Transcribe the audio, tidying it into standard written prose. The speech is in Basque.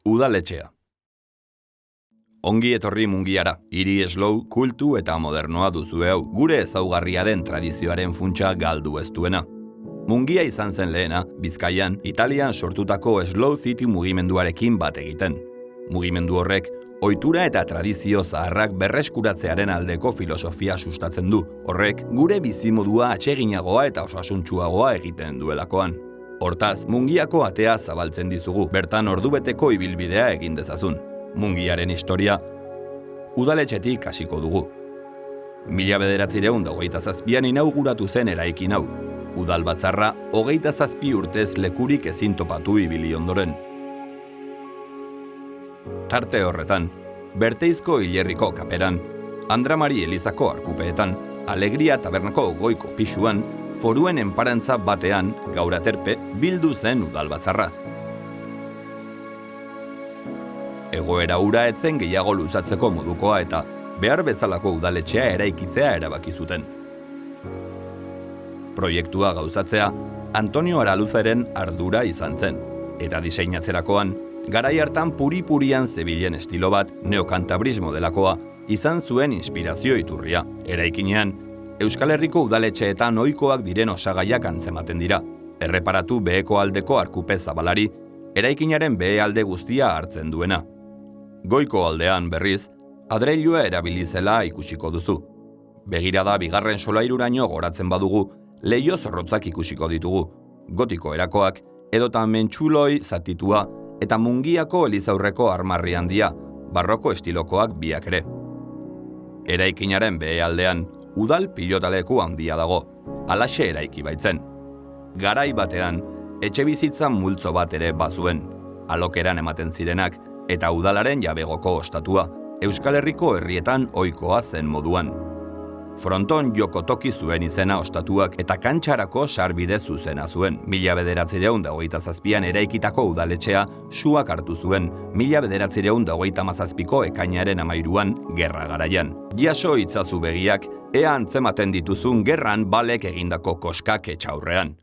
Udaletxea. Ongi etorri Mungiara, hiri slow, kultu eta modernoa duzue hau, gure ezaugarria den tradizioaren funtsa galdu ez duena. Mungia izan zen lehena, Bizkaian, Italian sortutako slow city mugimenduarekin bat egiten. Mugimendu horrek, ohitura eta tradizio zaharrak berreskuratzearen aldeko filosofia sustatzen du. Horrek, gure bizimodua atseginagoa eta osasuntsuagoa egiten duelakoan. Hortaz, Mungiako atea zabaltzen dizugu, bertan ordubeteko ibilbidea egin dezazun. Mungiaren historia, udaletxetik hasiko dugu. 1927an inauguratu zen eraikin hau. Udalbatzarra 27 urtez lekurik ezin topatu ibili ondoren. Tarte horretan, Berteizko Hilerriko kaperan, Andra Mari Elizako arkupeetan, Alegria tabernako goiko pisuan, Foruen enparantza batean, gaur aterpe, bildu zen udalbatzarra. Egoera hura etzen gehiago luzatzeko modukoa eta behar bezalako udaletxea eraikitzea erabaki zuten. Proiektua gauzatzea Antonio Araluzaren ardura izan zen, eta diseinatzerakoan, garai hartan puri-purian zebilen estilo bat, neokantabrismo delakoa, izan zuen inspirazio iturria. Eraikinean, Euskal Herriko udaletxeetan ohikoak diren osagaiak antzematen dira. Erreparatu beheko aldeko arkupe zabalari, eraikinaren behe alde guztia hartzen duena. Goiko aldean berriz, adreilua erabilizela ikusiko duzu. Begirada bigarren solairuraino goratzen badugu, leiho zorrotzak ikusiko ditugu, gotiko erakoak, edota mentxuloi zatitua eta Mungiako elizaurreko armarri handia, barroko estilokoak biak ere. Eraikinaren behe aldean, udal pilotaleku handia dago, halaxe eraiki baitzen. Garai batean, etxebizitza multzo bat ere bazuen, alokeran ematen zirenak, eta udalaren jabegoko ostatua, Euskal Herriko herrietan ohikoa zen moduan. Fronton jokotoki zuen izena ostatuak eta kantxarako sarbide zuzena zuen. 1927an eraikitako udaletxea suak hartu zuen 1937ko ekainaren 13an gerra garaian. Jaso itzazu begiak, ea antzematen dituzun gerran balek egindako koskak etxaurrean.